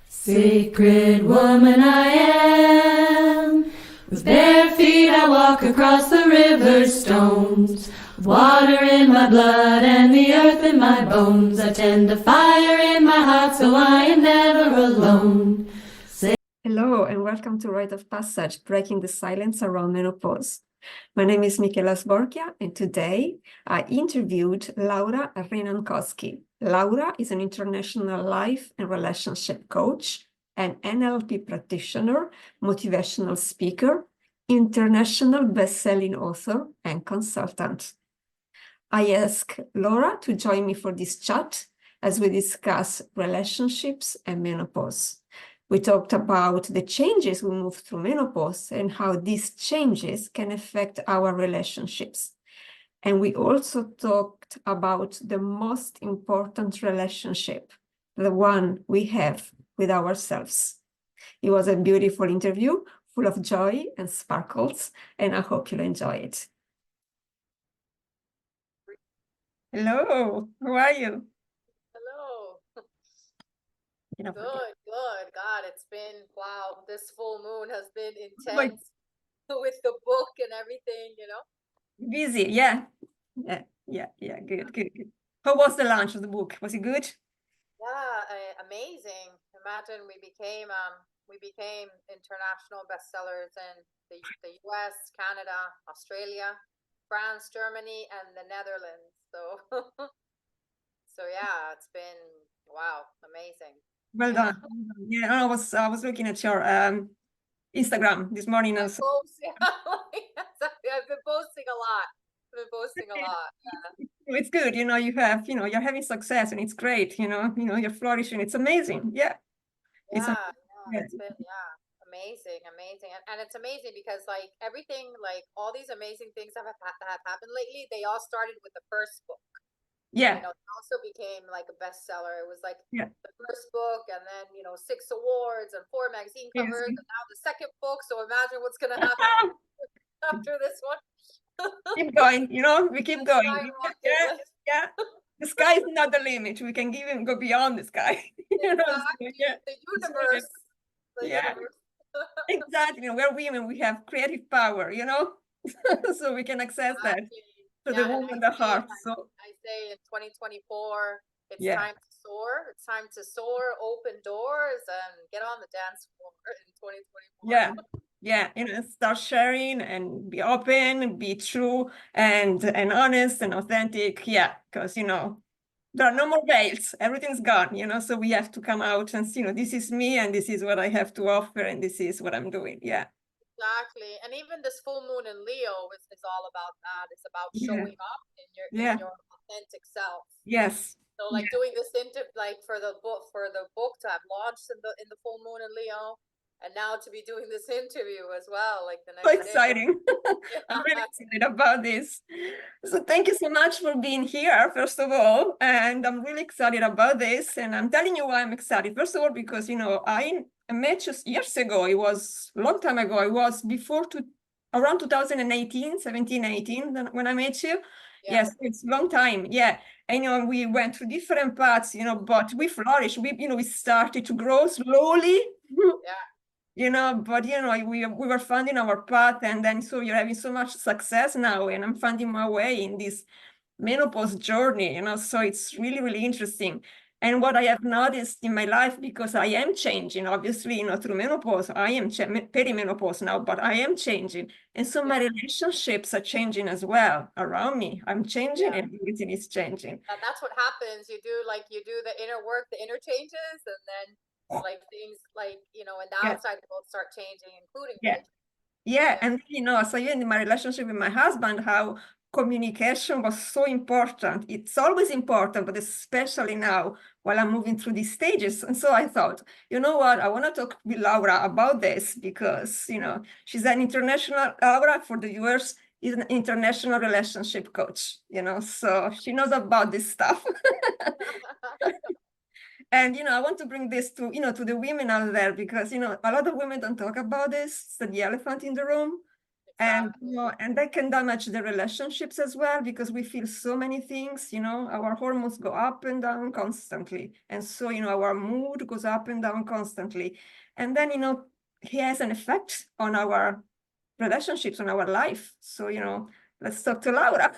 Sacred woman I am. With bare feet I walk across the river stones. Water in my blood and the earth in my bones. I tend a fire in my heart so I am never alone. Hello and welcome to Rite of Passage, breaking the silence around menopause. My name is Michela Sborchia and today I interviewed Laura Rinnankoski. Laura is an international life and relationship coach, an NLP practitioner, motivational speaker, international best-selling author and consultant. I asked Laura to join me for this chat as we discuss relationships and menopause. We talked about the changes we move through menopause and how these changes can affect our relationships. And we also talked about the most important relationship, the one we have with ourselves. It was a beautiful interview, full of joy and sparkles, and I hope you'll enjoy it. Hello, how are you? Hello. You know, Good. God, it's been, wow, this full moon has been like intense with the book and everything, busy, yeah. Good. How was the launch of the book? Was it good? Yeah, amazing. Imagine we became international bestsellers in the US, Canada, Australia, France, Germany, and the Netherlands. So so yeah, it's been, wow, amazing. Well Yeah. done. Yeah, I was looking at your Instagram this morning and I've been posting a lot. Yeah. it's good, you're having success and it's great, you're flourishing. It's amazing. Yeah. It's Yeah, yeah. it's been, amazing. And it's amazing because like everything, like all these amazing things that have happened lately, they all started with the first book. Yeah. It also became like a bestseller. It was like Yeah. the first book and then, 6 awards and 4 magazine Yes. covers and now the second book. So imagine what's going to happen after this one. Keep going, we keep going. Skyrocket. Yeah. The sky is not the limit. We can even go beyond the sky. Exactly. Yeah. The universe. Yeah. Universe. Exactly. We're women. We have creative power, so we can access that to the womb and the heart. So I say in 2024, it's yeah. time to soar. It's time to soar, open doors, and get on the dance floor in 2024. Yeah. Start sharing and be open and be true and honest and authentic. Yeah, because there are no more veils. Everything's gone. So we have to come out and this is me and this is what I have to offer and this is what I'm doing. Yeah. Exactly. And even this full moon in Leo is all about that. It's about Yeah. showing up in your authentic self. Yes. So like doing this like for the book to have launched in the full moon in Leo, and now to be doing this interview as well, like the next So exciting. I'm really excited about this. So thank you so much for being here, first of all. And I'm really excited about this. And I'm telling you why I'm excited. First of all, because, I met you years ago. It was a long time ago. It was around 2018, 17, 18, when I met you. Yeah. Yes, it's a long time. Yeah. And, we went through different paths, but we flourished. We started to grow slowly. Yeah. But we were finding our path, and then so you're having so much success now, and I'm finding my way in this menopause journey, so it's really, really interesting. And what I have noticed in my life, because I am changing, obviously, through menopause, I am perimenopause now, but I am changing. And so my relationships are changing as well around me. I'm changing and everything is changing. And that's what happens. You do the inner work, the inner changes, and then like things like, in the outside world start changing, including relationships. Yeah. And so even in my relationship with my husband, how communication was so important. It's always important, but especially now while I'm moving through these stages. And so I thought, you know what, I want to talk with Laura about this because, she's an international, Laura for the viewers is an international relationship coach, so she knows about this stuff. And, I want to bring this to, to the women out there because, a lot of women don't talk about this. It's the elephant in the room. And, Exactly. and that can damage the relationships as well, because we feel so many things, our hormones go up and down constantly. And so, our mood goes up and down constantly. And then, it has an effect on our relationships, on our life. So, let's talk to Laura.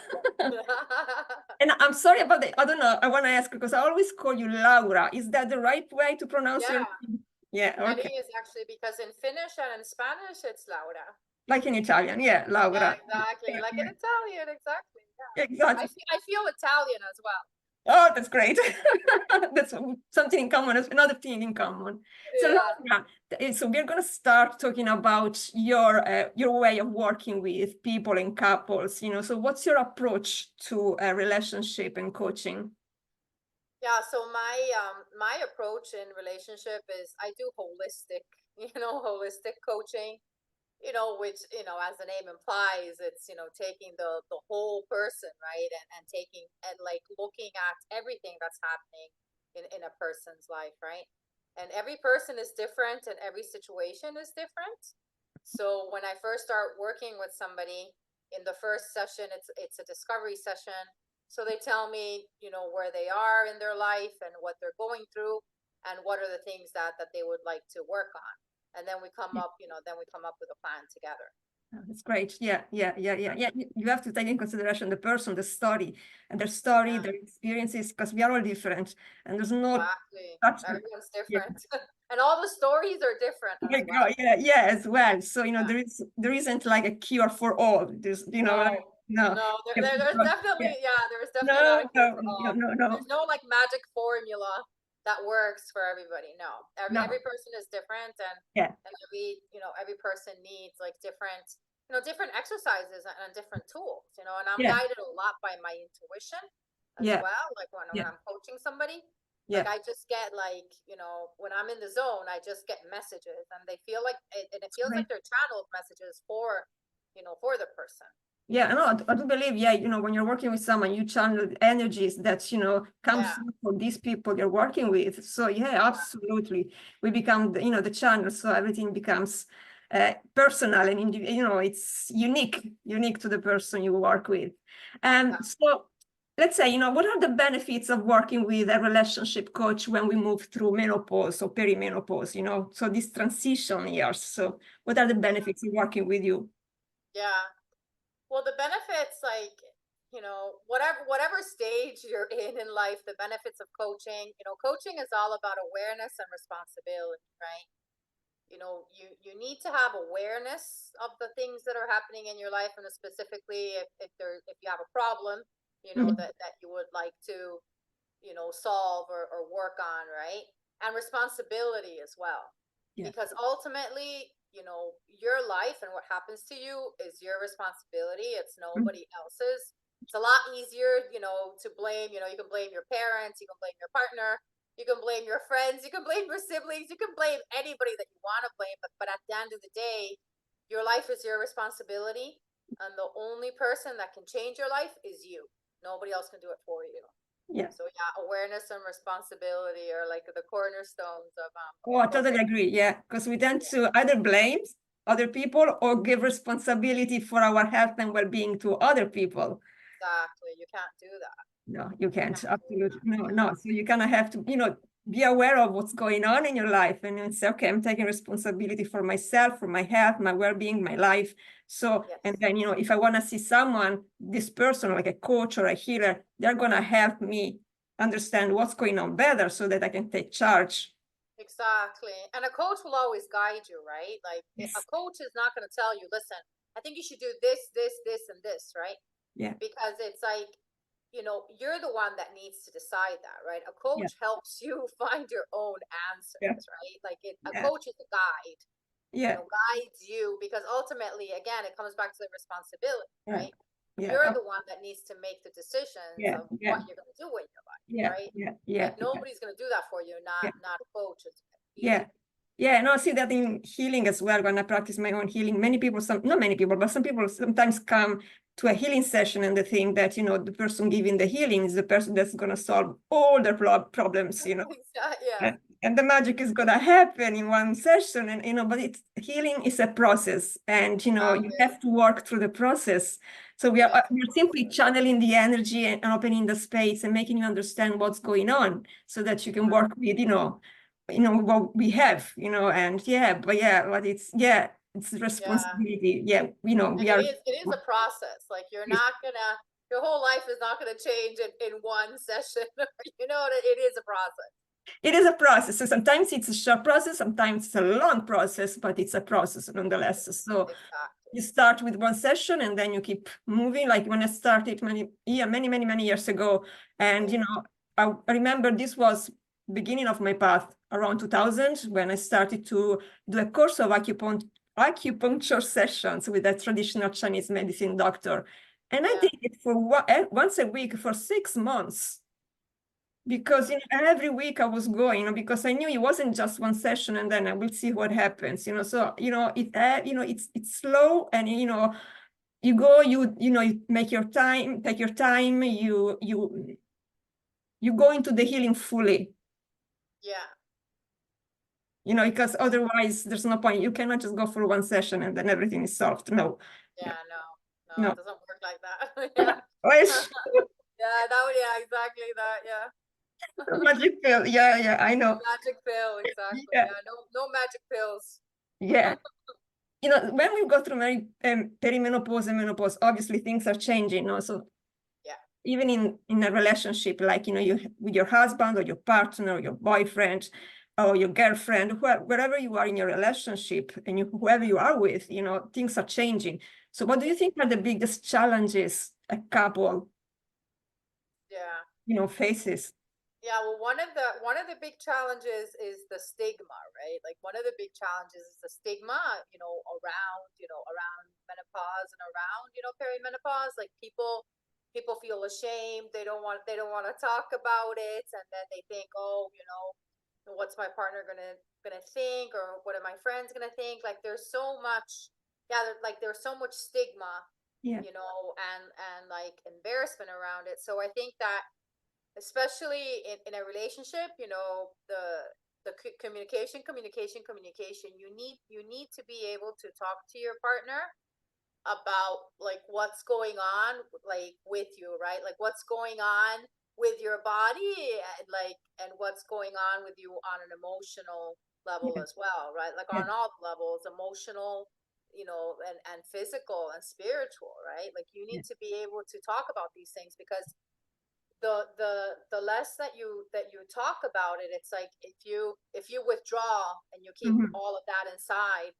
And I'm sorry about I don't know, I want to ask, because I always call you Laura. Is that the right way to pronounce your Yeah, name? Yeah, it okay. is actually, because in Finnish and in Spanish, it's Laura. Like in Italian, yeah, Yeah, Laura. exactly. Yeah, Like in yeah, Italian, exactly. Yeah. exactly. I feel Italian as well. Oh, that's great. That's something in common, another thing in common. So, Yeah. Laura, so we're going to start talking about your way of working with people and couples. So what's your approach to a relationship and coaching? Yeah, so my approach in relationship is I do holistic, holistic coaching, which, as the name implies, it's, taking the whole person, right? And taking and like looking at everything that's happening in a person's life, right? And every person is different and every situation is different. So when I first start working with somebody in the first session, it's a discovery session. So they tell me, where they are in their life and what they're going through and what are the things that they would like to work on. And then we come up, with a plan together. Oh, that's great. Yeah. You have to take in consideration the person, the story, and their story, Yeah, their experiences, because we are all different, and there's not exactly. such. Everyone's Yeah. different. And all the stories are different as well. Yeah, as well. So Yeah. there isn't like a cure for all. There's No, like no. no, Yeah, there's yeah. definitely, there's definitely not No, a cure no, for no, all. no, no, There's no like magic formula that works for everybody. No, every no. person is different, Yeah, and every person needs like different, different exercises and different tools, and I'm yeah, guided a lot by my intuition as yeah, well. Like when yeah, I'm coaching somebody, like yeah. I just get like, when I'm in the zone, I just get messages and they feel like and it feels like Great. they're channeled messages for, for the person. Yeah, no, I do believe, yeah, when you're working with someone, you channel energies that, comes Yeah, from these people you're working with. So yeah, absolutely. We become, the channel, so everything becomes personal and, it's unique to the person you work with. So let's say, what are the benefits of working with a relationship coach when we move through menopause or perimenopause, so these transition years. So what are the benefits of working with you? yeah. Well, the benefits, like, whatever stage you're in life, the benefits of coaching, coaching is all about awareness and responsibility, right? You need to have awareness of the things that are happening in your life, and specifically if you have a problem, Mhm. that you would like to, solve or work on, right? And responsibility as well, Yeah. because ultimately, your life and what happens to you is your responsibility. It's Mhm. nobody else's. It's a lot easier, to blame. You can blame your parents, you can blame your partner, you can blame your friends, you can blame your siblings, you can blame anybody that you want to blame. But at the end of the day, your life is your responsibility, and the only person that can change your life is you. Nobody else can do it for you. Yeah. So yeah, awareness and responsibility are like the cornerstones Oh, of I what totally agree. Yeah, because we tend to either blame other people or give responsibility for our health and well-being to other people. exactly. You can't do that. No, you You can't. can't do Absolutely. that. No, Yeah. no. So you kind of have to, be aware of what's going on in your life and then say, okay, I'm taking responsibility for myself, for my health, my well-being, my life. So, and Yes. then, if I want to see someone, this person, like a coach or a healer, they're going to help me understand what's going on better so that I can take charge. Exactly. And a coach will always guide you, right? Like a Yes. coach is not going to tell you, listen, I think you should do this, and this, right? Yeah. Because it's like, you're the one that needs to decide that, right? A Yeah. coach helps you find your own Yeah. answers, right? Like a Yeah. coach is a guide, Yeah. guides you, because ultimately, again, it comes back to the responsibility, Yeah. right? Yeah. You're the one that needs to make the decisions Yeah. of Yeah. what you're going to do in your life, Yeah. right? Yeah. Yeah. Like nobody's going to do that for you, Yeah. not a coach Yeah. either. Yeah, no, I see that in healing as well. When I practice my own healing, many people, not many people, but some people sometimes come to a healing session and they think that, the person giving the healing is the person that's going to solve all their problems, Yeah. and the magic is gonna happen in one session, and but it's healing is a process, and you have to work through the process. So we're simply channeling the energy and opening the space and making you understand what's going on, so that you can work with what we have, and but it's responsibility. We And are. it is a process. Like your whole life is not gonna change in one session. It is a process. It is a process. So sometimes it's a short process, sometimes it's a long process, but it's a process nonetheless. So Exactly. you start with one session and then you keep moving. Like when I started many years ago, and I remember this was beginning of my path around 2000 when I started to do a course of acupuncture sessions with a traditional Chinese medicine doctor, and I did it for once a week for 6 months. Because every week I was going, because I knew it wasn't just one session and then I will see what happens. So it's slow, and you go, you take your time, you go into the healing fully. Because otherwise there's no point. You cannot just go for one session and then everything is solved. No. No, it doesn't work like that. Exactly that. Magic pill. Yeah, I know. Magic pill, exactly. Yeah. No magic pills. Yeah. When we go through perimenopause and menopause, obviously things are changing. So even in a relationship, like you with your husband or your partner or your boyfriend or your girlfriend, wherever you are in your relationship, and whoever you are with, things are changing. So what do you think are the biggest challenges a couple faces? Well, one of the big challenges is the stigma, right? Like one of the big challenges is the stigma, around menopause and around, perimenopause. Like people feel ashamed. They don't want to talk about it, and then they think, oh, what's my partner gonna think, or what are my friends gonna think? Like there's so much, there's so much stigma, and like embarrassment around it. So I think that, especially in a relationship, the communication, you need to be able to talk to your partner about like what's going on, like with you, right? Like what's going on with your body, and what's going on with you on an emotional level as well, right? Like on all levels, emotional, and physical and spiritual, right? Like you need to be able to talk about these things, because the less that you talk about it, it's like if you withdraw and you keep all of that inside,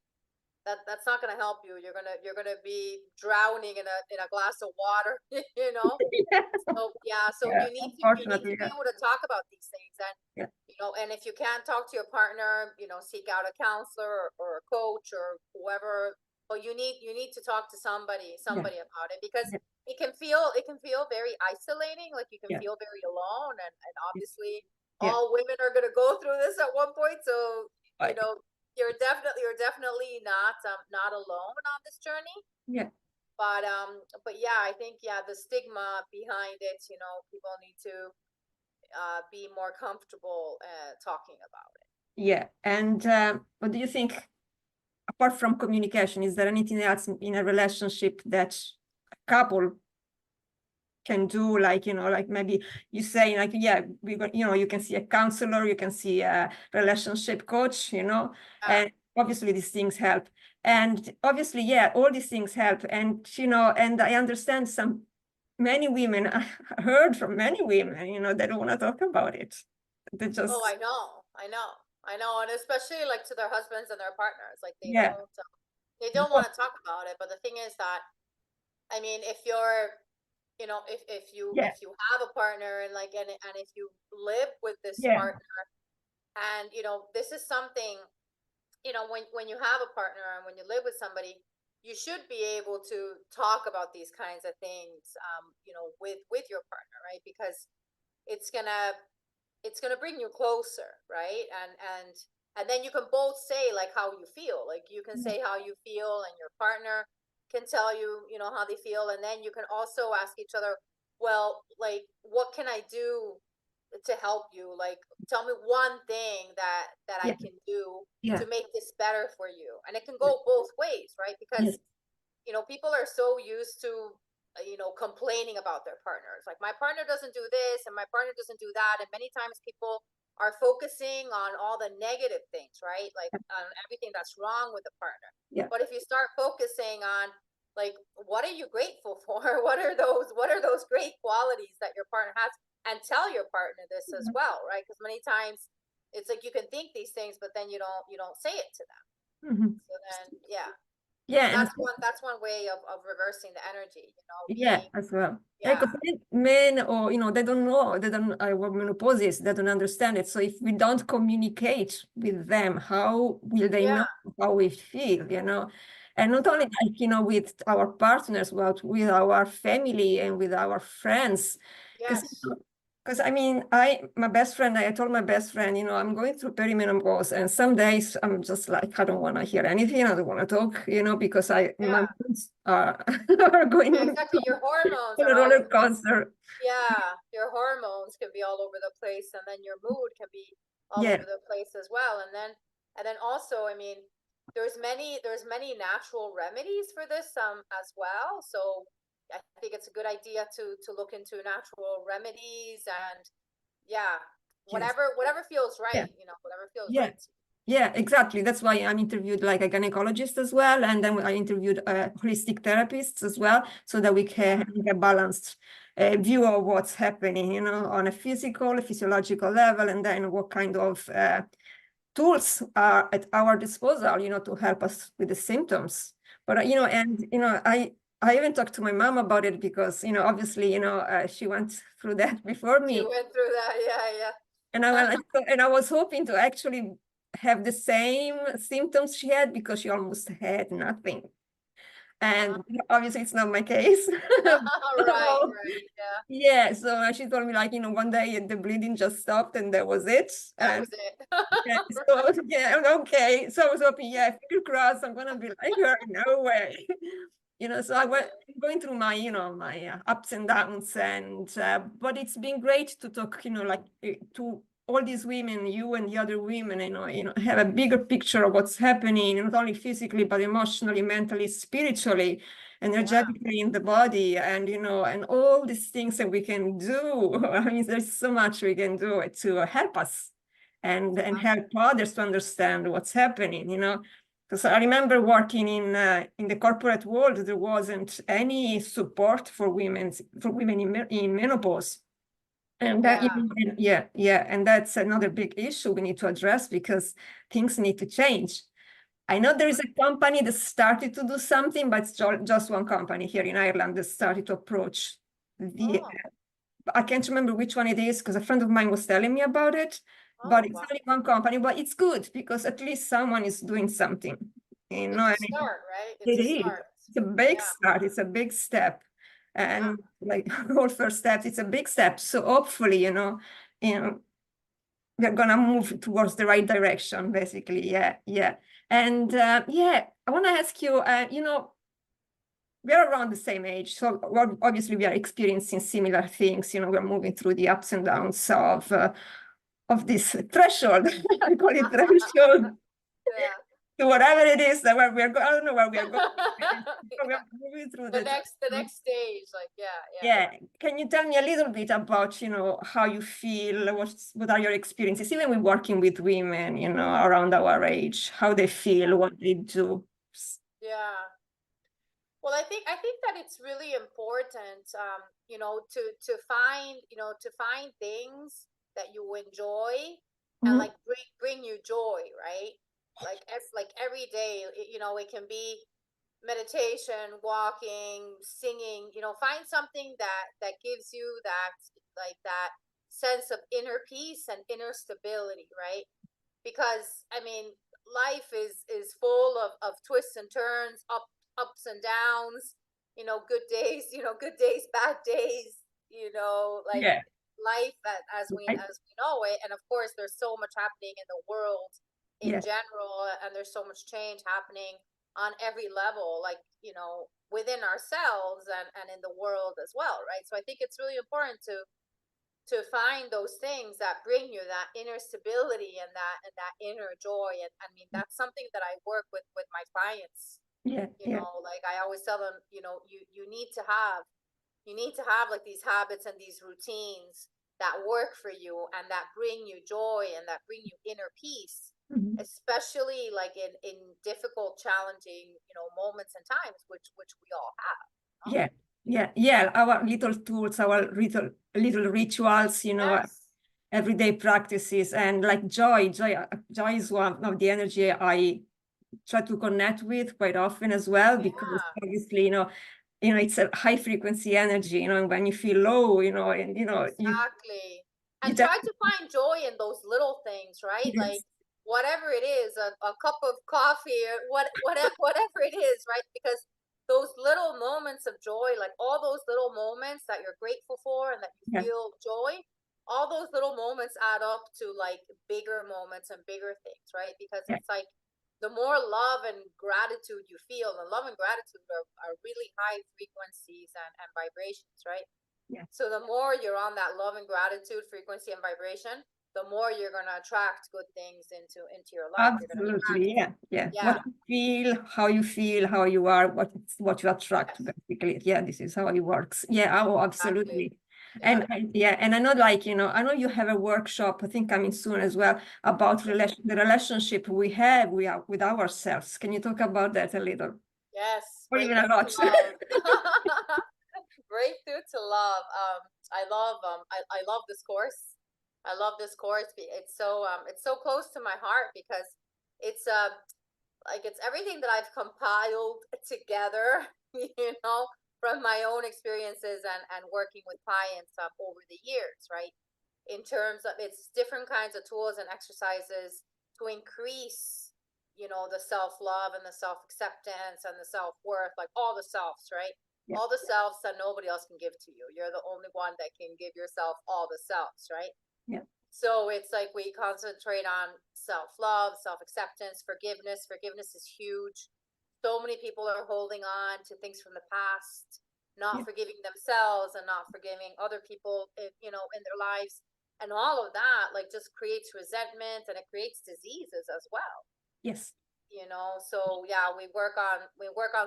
that's not going to help you. You're gonna be drowning in a glass of water. So you need to be able to talk about these things, and and if you can't talk to your partner, seek out a counselor or a coach or whoever. But you need to talk to somebody about it, because it can feel very isolating. Like you can feel very alone, and obviously all women are going to go through this at one point. So you're definitely not alone on this journey. But I think the stigma behind it, people need to be more comfortable talking about it. And what do you think, apart from communication, is there anything else in a relationship that a couple can do? Like maybe you say, like, you can see a counselor, you can see a relationship coach, and obviously these things help, and obviously all these things help, and and I understand many women, I heard from many women, they don't want to talk about it. They just I know, and especially like to their husbands and their partners, like they don't want to talk about it. But the thing is that, I mean, if you're if you have a partner, and if you live with this partner, and this is something, when you have a partner and when you live with somebody, you should be able to talk about these kinds of things, with your partner, right? Because it's gonna bring you closer, right? And then you can both say like how you feel. Like you can say how you feel, and your partner can tell you, how they feel, and then you can also ask each other, well, like what can I do to help you? Like, tell me one thing that I Yeah. can do Yeah. to make this better for you. And it can go both ways, right? Yes. Because, people are so used to, complaining about their partners. Like, my partner doesn't do this and my partner doesn't do that. And many times people are focusing on all the negative things, right? Like, on everything that's wrong with the partner. Yeah. But if you start focusing on, like, what are you grateful for? What are those great qualities that your partner has? And tell your partner this as well, right? Because many times it's like you can think these things, but then you don't say it to them. Mhm. So then, yeah. So Yeah, and that's one way of reversing the energy, yeah, being, as well. yeah, Because men, or they don't know, they don't what menopause is, they don't understand it. So if we don't communicate with them, how will they know yeah, how we feel? And not only exactly. like with our partners, but with our family and with our friends. Because Yes. I mean, my best friend, I told my best friend, I'm going through perimenopause, and some days I'm just like, I don't want to hear anything, I don't want to talk, because my Yeah. moods are, are going Yeah, exactly. Your hormones on a are all roller over the, coaster. yeah, your hormones can be all over the place, and then your mood can be all Yeah, over the place as well. And then also, I mean, there's many natural remedies for this as well. So I think it's a good idea to look into natural remedies, and yeah, yes, whatever feels yeah, right, whatever feels yeah. right to Yeah, exactly. That's why I'm interviewed like a gynecologist as well. And then I interviewed holistic therapists as well, so that we you. Yeah. can have a balanced view of what's happening, on a physiological level, and then what kind of tools are at our disposal, to help us with the symptoms. But, Yeah. and, I even talked to my mom about it because, obviously, she went through that before me. She went through that. Yeah, And I was hoping to actually have the same symptoms she had, because she almost had nothing. yeah. And obviously it's not my case. Right, So, right. Yeah. yeah, so she told me like, one day the bleeding just stopped and that was it. That And was it. yeah, so yeah, okay. So I was hoping, yeah, finger crossed, I'm gonna be like her. No way. So I went going through my, my ups and downs, and but it's been great to talk, like to all these women, you and the other women, have a bigger picture of what's happening, not only physically, but emotionally, mentally, spiritually, Yeah. energetically in the body, and and all these things that we can do. I mean, there's so much we can do to help us and help others to understand what's happening, because I remember working in the corporate world, there wasn't any support for women in menopause. And that, Yeah. yeah, and that's another big issue we need to address, because things need to change. I know there is a company that started to do something, but it's just one company here in Ireland that started to approach the, Oh. I can't remember which one it is, because a friend of mine was telling me about it, but Oh, it's wow. only one company. But it's good, because at least someone is doing something, It's a and start, right? It's it a is. start. It's a big Yeah. start. It's a big step, Yeah. and like all first steps, it's a big step. So hopefully, we're gonna move towards the right direction. Basically, yeah, yeah. And yeah, I want to ask you, we're around the same age, so obviously we are experiencing similar things. We're moving through the ups and downs of this threshold. I call it threshold, Yeah. to whatever it is that where we're going. I don't know where we are going. We're Yeah. moving through The the next stage, like, yeah, yeah. yeah. Can you tell me a little bit about, how you feel, what are your experiences, even with working with women, around our age, how they feel, what they do? Yeah. Well, I think that it's really important, to find things that you enjoy and, Mhm. like, bring you joy, right? Like every day, it can be meditation, walking, singing. Find something that gives you that sense of inner peace and inner stability, right? Because, I mean, life is full of twists and turns, ups and downs, good days, good days, bad days, like Yeah. life as we Right. as we know it. And of course, there's so much happening in the world in Yeah. general, and there's so much change happening on every level, like, within ourselves and in the world as well, right? So I think it's really important to find those things that bring you that inner stability and that inner joy. And I mean, that's something that I work with my clients. Yeah, You know, like I always tell them, you know, you need to have like these habits and these routines that work for you and that bring you joy and that bring you inner peace, especially like in difficult, challenging, you know, moments and times, which we all have. You know? Yeah. Our little tools, our little rituals, you know, Yes. everyday practices, and like joy is one of the energy I try to connect with quite often as well, because obviously, you know, it's a high frequency energy, you know, and when you feel low, you know, and you know, Exactly. you And try to find joy in those little things, right? yes. Like whatever it is, a cup of coffee or whatever it is, right? Because those little moments of joy, like all those little moments that you're grateful for and that you feel joy, all those little moments add up to like bigger moments and bigger things, right? Because it's like the more love and gratitude you feel, and love and gratitude are really high frequencies and vibrations, right? So the more you're on that love and gratitude frequency and vibration, the more you're going to attract good things into your life. Absolutely, yeah. What you feel, how you are, what you attract, basically. Yeah, this is how it works. Yeah, oh, absolutely. Exactly. And I know, like, you know, I know you have a workshop, I think coming soon as well, about the relationship we have with ourselves. Can you talk about that a little? Yes, Or even a breakthrough lot. to love. Breakthrough to love. I love this course. I love this course. It's so close to my heart because it's like it's everything that I've compiled together, you know, from my own experiences and working with clients over the years, right? In terms of it's different kinds of tools and exercises to increase, you know, the self-love and the self-acceptance and the self-worth, like all the selves, right? All the selves that nobody else can give to you. You're the only one that can give yourself all the selves, right? So it's like we concentrate on self-love, self-acceptance, forgiveness. Forgiveness is huge. So many people are holding on to things from the past, not forgiving themselves and not forgiving other people, you know, in their lives. And all of that, like, just creates resentment and it creates diseases as well. Yes. You know, so yeah, we work on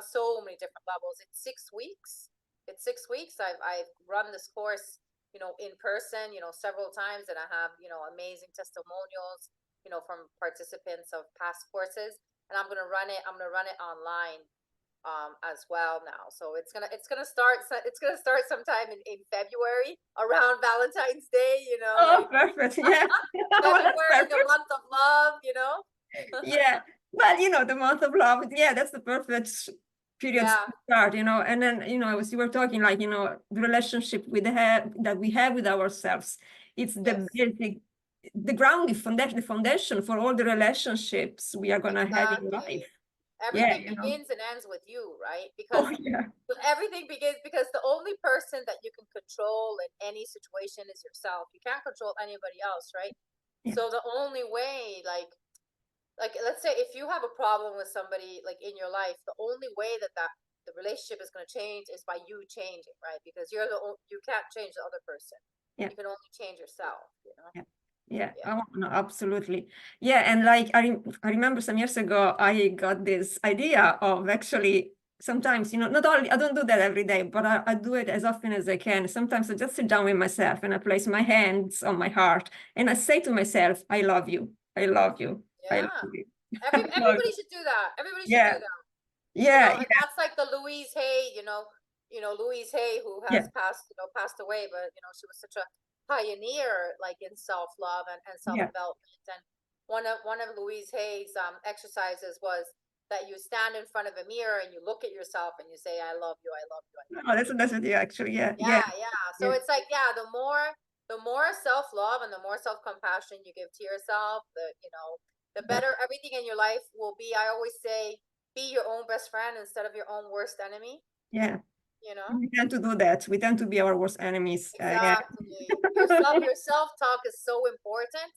so many different levels. It's 6 weeks. I've run this course, you know, in person, you know, several times, and I have, you know, amazing testimonials, you know, from participants of past courses. And I'm gonna run it online as well now. So it's gonna start sometime in February around Valentine's Day, you know. Oh, perfect. Yeah. February, the month of love, you know. Yeah, well, you know, the month of love, yeah, that's the perfect period to start, you know. And then, you know, as you were talking, like, you know, the relationship that we have with ourselves, it's the basic, the grounding foundation, the foundation for all the relationships we are gonna have in life. Everything begins and ends with you, right? Because everything begins because the only person that you can control in any situation is yourself. You can't control anybody else, right? So the only way, like let's say if you have a problem with somebody like in your life, the only way that the relationship is going to change is by you changing, right? Because you can't change the other person. You can only change yourself, you know. Oh, no, absolutely. Yeah, and like I remember some years ago I got this idea of actually sometimes, you know, not only I don't do that every day, but I do it as often as I can. Sometimes I just sit down with myself and I place my hands on my heart and I say to myself, I love you. I love you. I love you. Everybody should do that. Everybody should do that. Yeah. You know, and that's like the Louise Hay, you know, Louise Hay, who has passed away, but you know, she was such a pioneer like in self-love and self-development. And one of Louise Hay's exercises was that you stand in front of a mirror and you look at yourself and you say, I love you, I love you, I love you. Oh, that's what you actually, So it's like, the more self-love and the more self-compassion you give to yourself, the better everything in your life will be. I always say, be your own best friend instead of your own worst enemy. You know, we tend to do that. We tend to be our worst enemies. Exactly. Your self-talk is so important.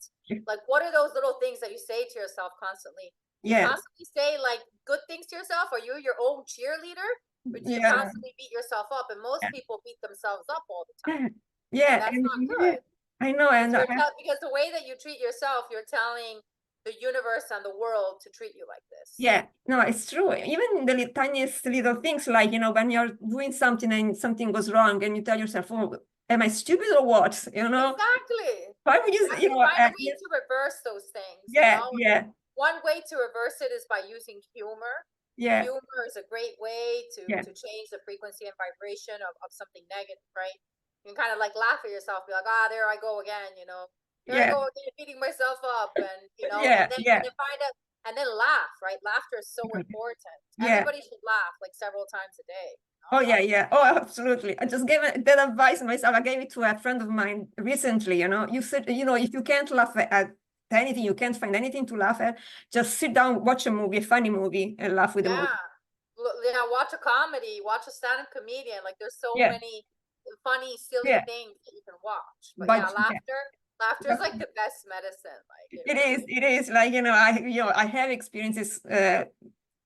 Like, what are those little things that you say to yourself constantly? You constantly say like good things to yourself? Are you your own cheerleader? Or do you constantly beat yourself up? And most people beat themselves up all the time. Yeah, and that's not good. I know, and Because the way that you treat yourself, you're telling the universe and the world to treat you like this. yeah, no, it's true. Even the tiniest little things, like, you know, when you're doing something and something goes wrong and you tell yourself, oh, am I stupid or what? You know, Exactly. why would you, you know, Find a way to reverse those things, you yeah, know? yeah, One way to reverse it is by using humor. yeah, Humor is a great way yeah, to change the frequency and vibration of something negative, right? You can kind of like laugh at yourself, be like, ah, there I go again, you know, there I yeah, go again, beating myself up, and you know, yeah, yeah, and then find out, and then laugh, right? Laughter is so important. yeah. Everybody should laugh like several times a day. Oh, yeah, yeah. Oh, absolutely. I just gave that advice myself. I gave it to a friend of mine recently. You know, you said, you know, if you can't laugh at anything, you can't find anything to laugh at, just sit down, watch a movie, a funny movie, and laugh with the movie. Yeah, watch a comedy, watch a stand-up comedian. Like there's so Yeah, many funny, silly yeah. things that you can watch. But yeah, But yeah, laughter is like the best medicine. Like it really it is like, you know, I have experiences,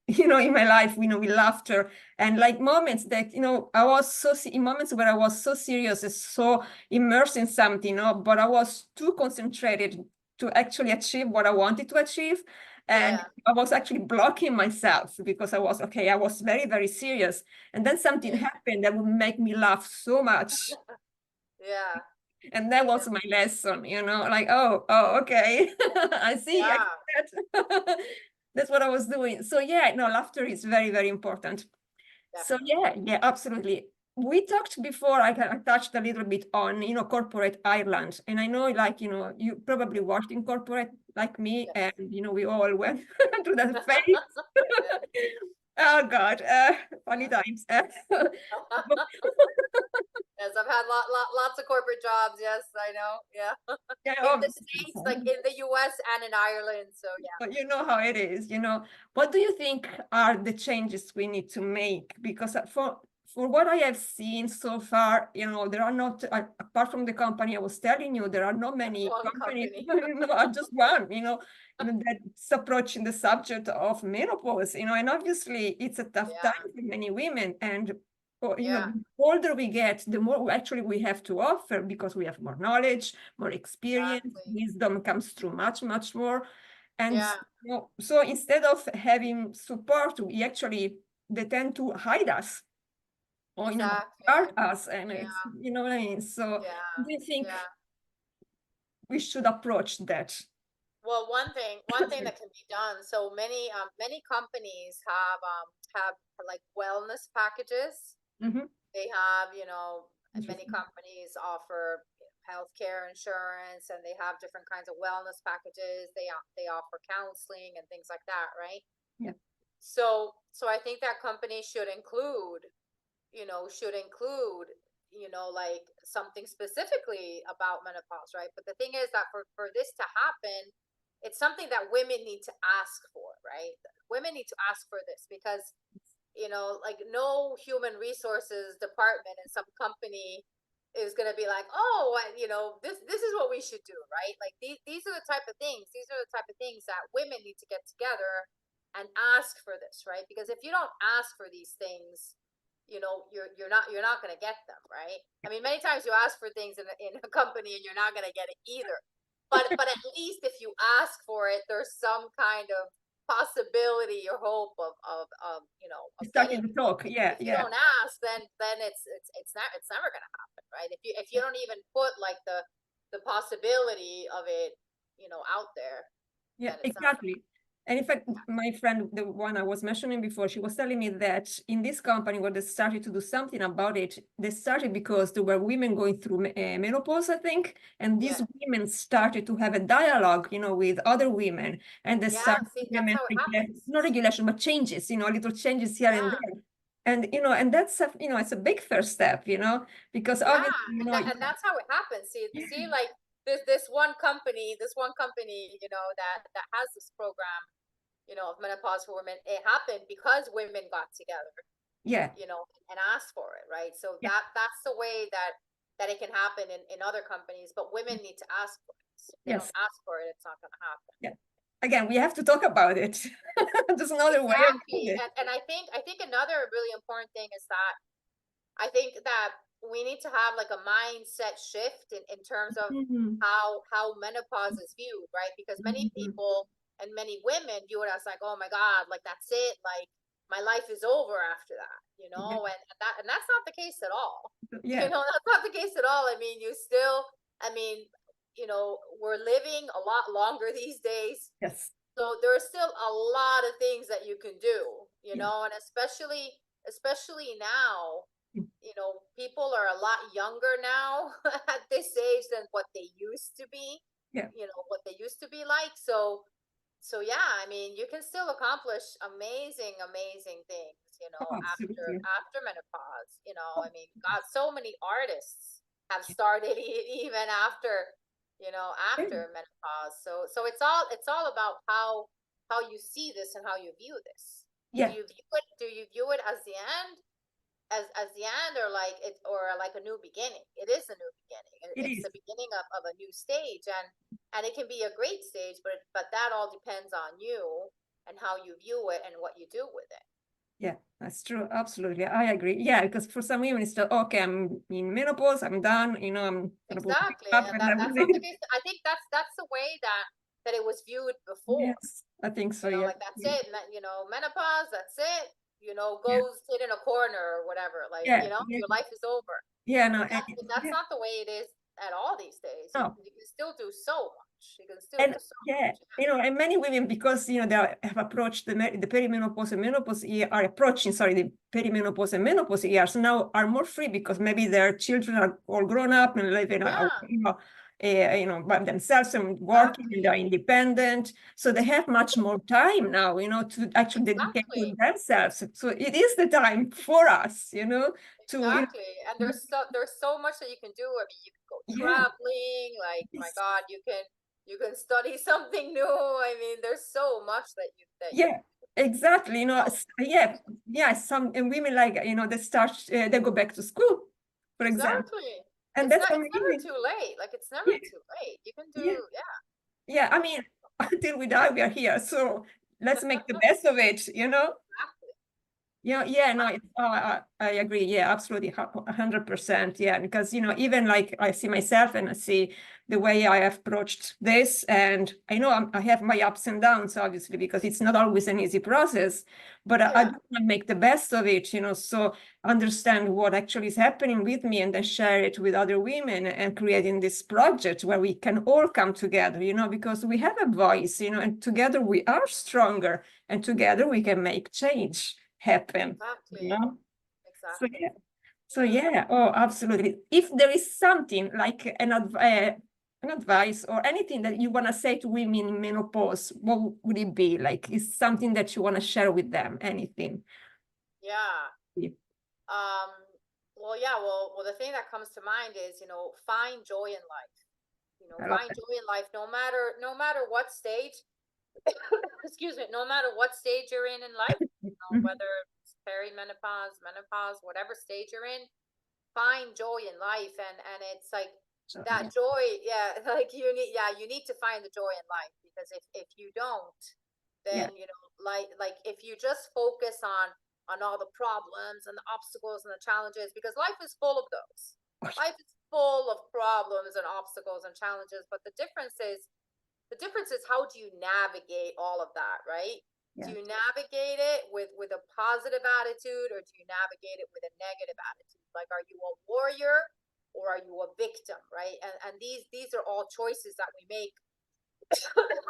you know, in my life, you know, with laughter and like moments that, you know, I was so, in moments where I was so serious and so immersed in something, you know, but I was too concentrated to actually achieve what I wanted to achieve. And Yeah. I was actually blocking myself because I was, okay, I was very, very serious. And then something Yeah. happened that would make me laugh so much. Yeah. And that was Yeah. my lesson, you know, like, oh, okay. I see. I Yeah. get that. That's what I was doing. So yeah, no, laughter is very, very important. So Definitely. yeah, absolutely. We talked before, I touched a little bit on, you know, corporate Ireland. And I know, like, you know, you probably worked in corporate like me, Yes. and, you know, we all went through that phase. Oh God, funny times. Yes, I've had lots of corporate jobs. Yes, I know. Yeah. Yeah, In the obviously. States, like in the US and in Ireland. So yeah. But you know how it is, you know. What do you think are the changes we need to make? Because for what I have seen so far, you know, there are not, apart from the company I was telling you, there are not many One companies, company. you know, just one, you know, that's approaching the subject of menopause, you know, and obviously it's a tough Yeah. time for many women. And you know, Yeah. the older we get, the more actually we have to offer because we have more knowledge, more experience, Exactly. wisdom comes through much, much more. And Yeah. you know, so instead of having support, we actually, they tend to hide us or, you know, hurt Exactly. us. And it's, Yeah. you know what I mean? So Yeah. do you think Yeah. we should approach that? Well, one thing that can be done. So many companies have like wellness packages. Mhm. They have, you know, many Interesting. companies offer healthcare insurance, and they have different kinds of wellness packages. They offer counseling and things like that, right? Yeah. So I think that companies should include, like something specifically about menopause, right? But the thing is that for this to happen, it's something that women need to ask for, right? Women need to ask for this because, like no human resources department in some company is going to be like, oh, this is what we should do, right? Like these are the type of things that women need to get together and ask for this, right? Because if you don't ask for these things, you're not going to get them, right? I mean, many times you ask for things in a company and you're not going to get it either. But at least if you ask for it, there's some kind of possibility or hope of Starting getting to it. talk. Yeah, If you yeah. don't ask, then it's never going to happen, right? If you don't even put like the possibility of it, out there, Yeah, then it's never going to exactly. And in fact, my friend, the one I was mentioning before, she was telling me that in this company where they started to do something about it, they started because there were women going through menopause, I think, and these Yeah. women started to have a dialogue, you know, with other women, and they Yeah, started to see, that's how it happens. not regulation, but changes, you know, little changes here and Yeah. there. And, you know, and that's, you know, it's a big first step, you know, because Yeah, obviously, you and know, that's how it happens. See, like this one company, that has this program, of menopause for women. It happened because women got together, yeah, and asked for it, right? So yeah, that's the way that it can happen in other companies, but women need to ask for it. If they don't yes, ask for it, it's not going to happen. yeah. Again, we have to talk about it. There's another way of doing Exactly. it. And I think another really important thing is that I think that we need to have like a mindset shift in terms of Mhm. how menopause is viewed, right? Because many Mhm. people and many women view it as like, oh my God, like that's it, like my life is over after that, you know, and that's not the case at all. You Yeah. know, that's not the case at all. I mean, you still, I mean, you know, we're living a lot longer these days. Yes. So there are still a lot of things that you can do, you Yeah. know, and especially now, you know, people are a lot younger now at this age than what they used to be, Yeah. you know, what they used to be like. So yeah, I mean, you can still accomplish amazing things, you Oh, know, absolutely. after menopause, you know. I mean, God, so many artists have started even after, you know, Yeah. after menopause. So it's all about how you see this and how you view this. Yeah. Do you view it as the end? As the end, or like it, or like a new beginning? It is a new beginning. It It's is. the beginning of a new stage, and it can be a great stage, but that all depends on you and how you view it and what you do with it. Yeah, that's true. Absolutely. I agree. Yeah, because for some women it's still okay, I'm in menopause, I'm done, you know, I'm gonna put Exactly, up and and that's not the everything. case. I think that's the way that it was viewed before. Yes, I think so. You know, Yeah. like that's Yeah. it. You know, menopause. That's it. You know, Yeah. go sit in a corner or whatever. Like, Yeah. you know, Yeah. your life is over. Yeah, no, But that's yeah. not the way it is at all these days. No. You can still do so much. You can still And do so yeah, much. you know, and many women, because you know they have approached the perimenopause and menopause year, are approaching, sorry, the perimenopause and menopause years now are more free because maybe their children are all grown up and living, Yeah, you know, by themselves and working, and they're exactly. independent, so they have much more time now, you know, to actually dedicate to Exactly. themselves. So it is the time for us, you know, to Exactly. And there's so much that you can do. I mean, you can go yeah, traveling, like my yes. God, you can study something new. I mean, there's so much that you Yeah, exactly. You know, know. yeah, yeah. Some women like you know they start they go back to school, for example, Exactly. and that's It's never amazing. too late. Like it's never Yeah, too late. You can do, yeah, yeah. yeah. I mean, until we die, we are here, so let's make the best of it. You know. Exactly. Yeah, yeah, no, I agree. Yeah, absolutely, 100%. Yeah, because you know, even like I see myself and I see the way I have approached this, and I know I have my ups and downs, obviously, because it's not always an easy process. But I Yeah. do want to make the best of it, you know, so understand what actually is happening with me, and then share it with other women, and creating this project where we can all come together, you know, because we have a voice, you know, and together we are stronger, and together we can make change happen, you Exactly. know. So Exactly. yeah, so Yeah. yeah, oh absolutely. If there is something like an advice or anything that you want to say to women in menopause, what would it be? Like, is something that you want to share with them? Anything? Yeah. Yeah. Um, well, yeah, well, the thing that comes to mind is, you know, find joy in life. You know, I love find that. joy in life, no matter what stage, excuse me, no matter what stage you're in life, you know, Mhm. whether it's perimenopause, menopause, whatever stage you're in, find joy in life. And it's like So, yeah, that joy, yeah, like you need to find the joy in life, because if you don't, yeah, then, you know, like if you just focus on all the problems and the obstacles and the challenges, because life is full of those. oh, Life is full of problems and obstacles and challenges, but the difference is how do you navigate all of that, right? Do yeah, you navigate it with a positive attitude, or do you navigate it with a negative attitude? Like, are you a warrior or are you a victim, right? And these are all choices that we make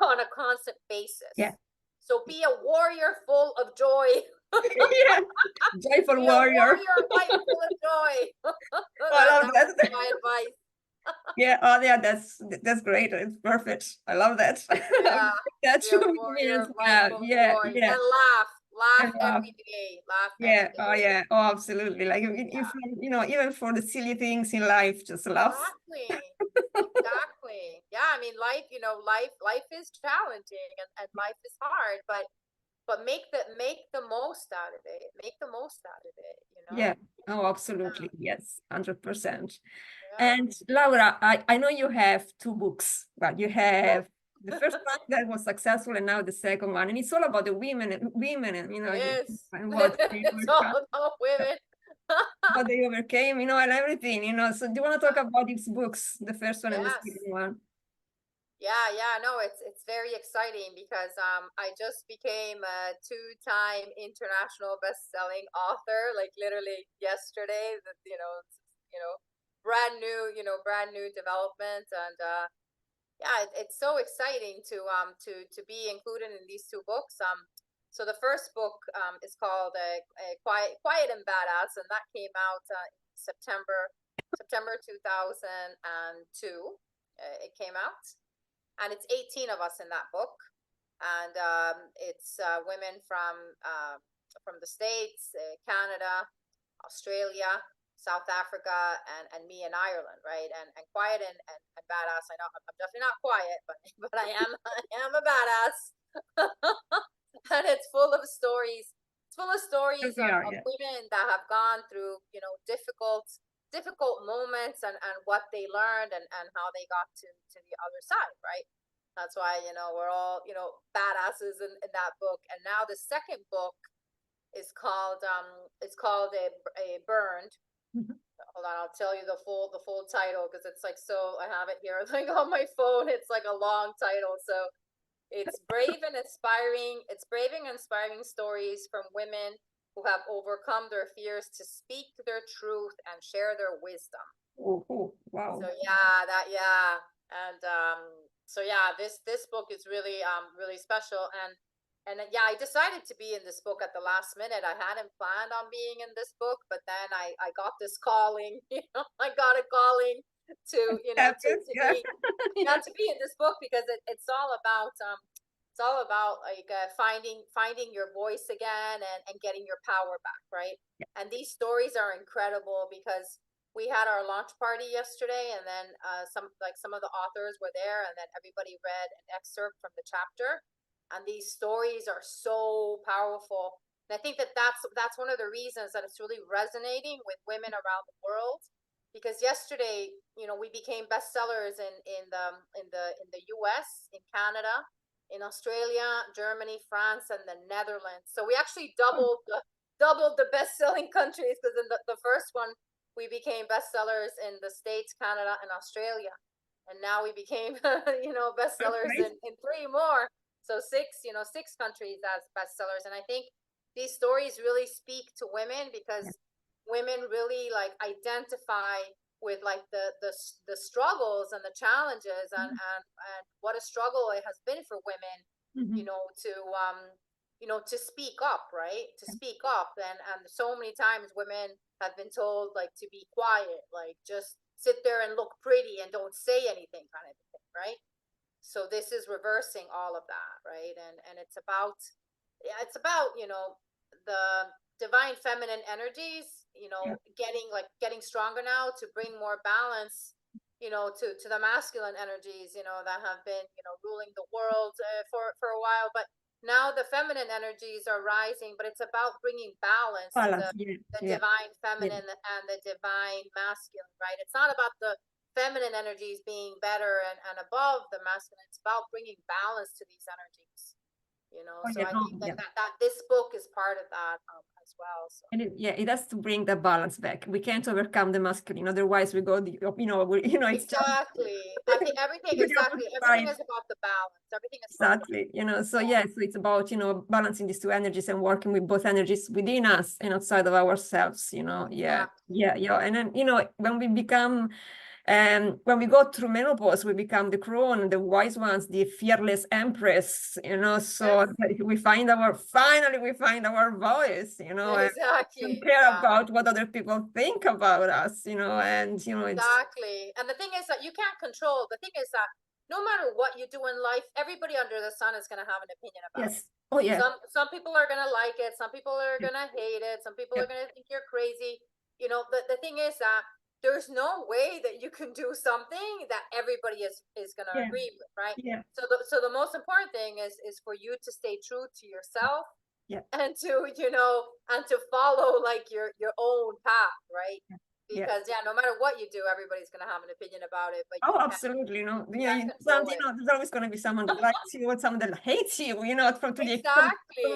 on a constant yeah. basis. So be a warrior full of joy. Yeah, joyful Be a warrior. warrior, white, full of joy. I love That would be that. my advice. Yeah, oh yeah, that's great. It's perfect. I love that. Yeah, That be a should me warrior as of light, well. full of Yeah, joy, yeah. and laugh And every day, laugh yeah, every oh day. yeah, oh absolutely. Like if Yeah, you know, even for the silly things in life, just laugh. exactly, exactly. Yeah, I mean, life, you know, life is challenging, and life is hard, but make the most out of it. Make the most out of it. You Yeah. know. Oh, Yeah, absolutely. Yes, 100%. yeah. And Laura, I know you have two books. Well, you have the first one that was successful, and now the second one, and it's all about the women and you know, It is. and what they It's were all trying. about women. how they overcame, and everything, So do you want to talk about these books, the first one and the Yes. second one? Yeah, no, it's very exciting because I just became a 2-time international best-selling author, like literally yesterday. Brand new, brand new development, and yeah, it's so exciting to be included in these 2 books. So the first book is called Quiet and Badass, and that came out September 2002. It came out. And it's 18 of us in that book, and it's women from the States, Canada, Australia, South Africa, and me in Ireland, right? And quiet and badass. I know I'm definitely not quiet, but but I am a badass. And it's full of stories. It's full of stories Yes, we are, of yeah. women that have gone through difficult moments, and what they learned, and how they got to the other side, right? That's why we're all badasses in that book. And now the second book is called a Burned. Mhm. Hold on, I'll tell you the full title, because it's like, so I have it here like on my phone. It's like a long title. So it's brave and inspiring stories from women who have overcome their fears to speak their truth and share their wisdom. Oh, wow. So yeah, and so yeah, this book is really really special, and yeah, I decided to be in this book at the last minute. I hadn't planned on being in this book, but then I got this calling. I got a calling to Happens, yeah. be Yeah. to be in this book, because it's all about like finding your voice again, and getting your power back, right? And these stories are incredible, because we had our launch party yesterday, and then some of the authors were there, and then everybody read an excerpt from the chapter, and these stories are so powerful. And I think that's one of the reasons that it's really resonating with women around the world, because yesterday, we became bestsellers in the US, in Canada, in Australia, Germany, France, and the Netherlands. So we actually doubled the best-selling countries, because in the first one we became bestsellers in the States, Canada, and Australia, and now we became bestsellers Great. in 3 more. So 6 countries as bestsellers. And I think these stories really speak to women, Yeah. because women really like identify with like the struggles and the challenges, and what a struggle it has been for women, Mhm. to speak up, right? To speak up. And so many times women have been told, like, to be quiet, like just sit there and look pretty and don't say anything, kind of thing, right? So this is reversing all of that, right? And it's about the divine feminine energies, Yeah. getting stronger now to bring more balance, to the masculine energies, that have been, ruling the world for a while. But now the feminine energies are rising, but it's about bringing balance to Balance, the yeah. the Yeah. divine Yeah. feminine and the divine masculine, right? It's not about the feminine energies being better and above the masculine. It's about bringing balance to these energies. Oh, So yeah, I no, think yeah. that this book is part of that as well. So And it has to bring the balance back. We can't overcome the masculine, otherwise we go, it's just exactly, I think the exactly opposite everything side. is about the balance. Everything is about the Exactly, so yeah. yeah, so it's about, balancing these 2 energies and working with both energies within us and outside of ourselves, yeah, Exactly. yeah. And then, when we become, when we go through menopause, we become the crone, the wise ones, the fearless empress, so Yes. finally we find our voice, and don't Exactly. care Yeah. about what other people think about us, and, it's, Exactly. And the thing is that you can't control. The thing is that no matter what you do in life, everybody under the sun is going to have an opinion about it. yes, oh yeah, Some people are going to like it, some people are going to hate it, some people yeah, are going to think you're crazy. The thing is that there's no way that you can do something that everybody is going to yeah, agree with, right? yeah, So the most important thing is for you to stay true to yourself, yeah. and to follow like your own path, right? because no matter what you do, everybody's going to have an opinion about it. But Oh, absolutely. There's always going to be someone that likes you or someone that hates you, from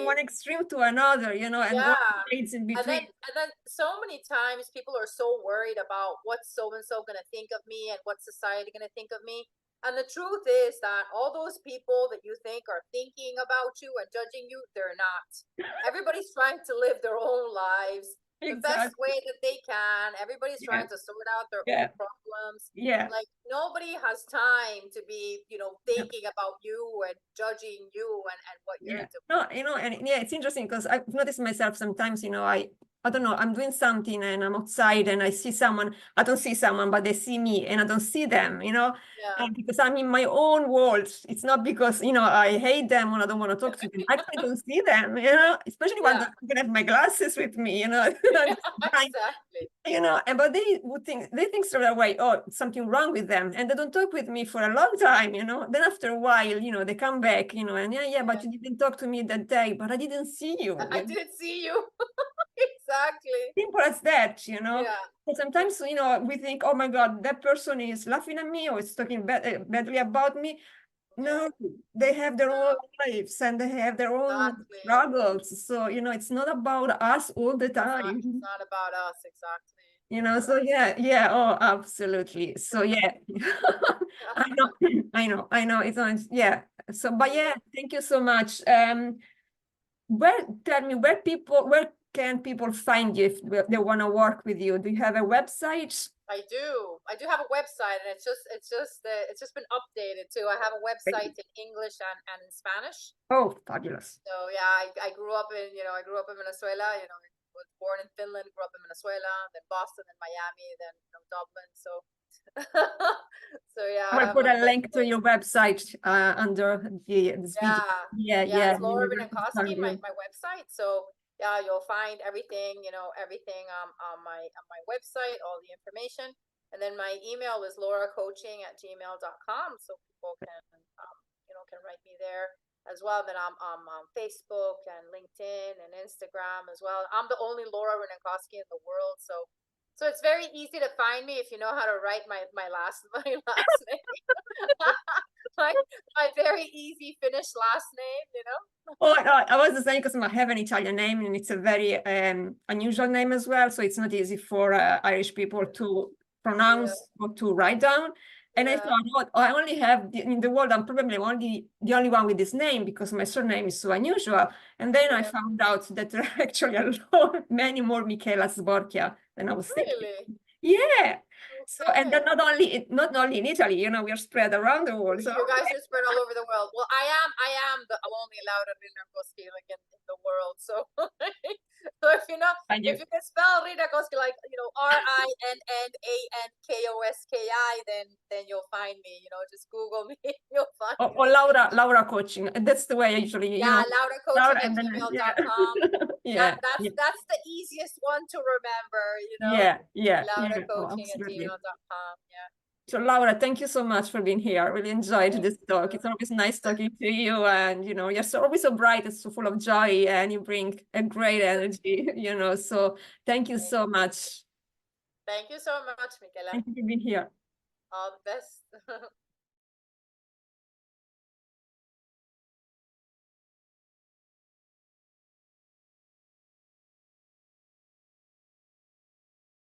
one extreme to another, and one hates in between. And then so many times people are so worried about what's so-and-so going to think of me and what's society going to think of me. And the truth is that all those people that you think are thinking about you and judging you, they're not. Everybody's trying to live their own lives the best way that they can. Everybody's trying to sort out their own problems. Like nobody has time to be, thinking about you and judging you and what you're doing. No, and it's interesting because I've noticed myself sometimes, I don't know, I'm doing something and I'm outside and I see someone, I don't see someone, but they see me and I don't see them, and because I'm in my own world. It's not because, I hate them or I don't want to talk to them. I actually don't see them, especially when I don't have my glasses with me, Exactly. But they think straight away, oh, something wrong with them. And they don't talk with me for a long time, Then after a while, they come back, and but you didn't talk to me that day, but I didn't see you. I didn't see you. Exactly. Simple as that, But sometimes, we think, oh my God, that person is laughing at me or is talking badly about me. No, they have their own lives and they have their own struggles. So, it's not about us all the time. It's not about us, exactly. So oh, absolutely. So I know. It's not, So, but thank you so much. Tell me where can people find you if they want to work with you? Do you have a website? I do have a website, and it's just been updated too. I have a website in English and in Spanish. Oh, fabulous. So I grew up in Venezuela, was born in Finland, grew up in Venezuela, then Boston, then Miami, then Dublin. So I'll put a link to your website under this video. It's Laura Rinnankoski, my website. So you'll find everything, everything on my website, all the information. And then my email is lauracoaching@gmail.com. So people can write me there as well. Then I'm on Facebook and LinkedIn and Instagram as well. I'm the only Laura Rinnankoski in the world. So it's very easy to find me if you know how to write my last name. my very easy Finnish last name, Oh, I was just saying because I have an Italian name and it's a very unusual name as well. So it's not easy for Irish people to pronounce or to write down. And I thought, I only have in the world, I'm probably the only one with this name because my surname is so unusual. And then I found out that there are actually many more Michela Sborchia than I was thinking. Yeah. So, and then not only in Italy, we are spread around the world. So you guys are spread all over the world. Well, I am the only Laura Rinnankoski in the world. So, so if you can spell Rinnankoski like Rinnankoski, then you'll find me. Just Google me, you'll find me. Or Laura Coaching. That's the way I usually. LauraCoaching@gmail.com. That's the easiest one to remember. LauraCoaching@gmail.com. So Laura, thank you so much for being here. I really enjoyed this talk. It's always nice talking to you, and you're always so bright and so full of joy, and you bring a great energy. So thank you so much. Thank you so much, Michela. Thank you for being here. All the best.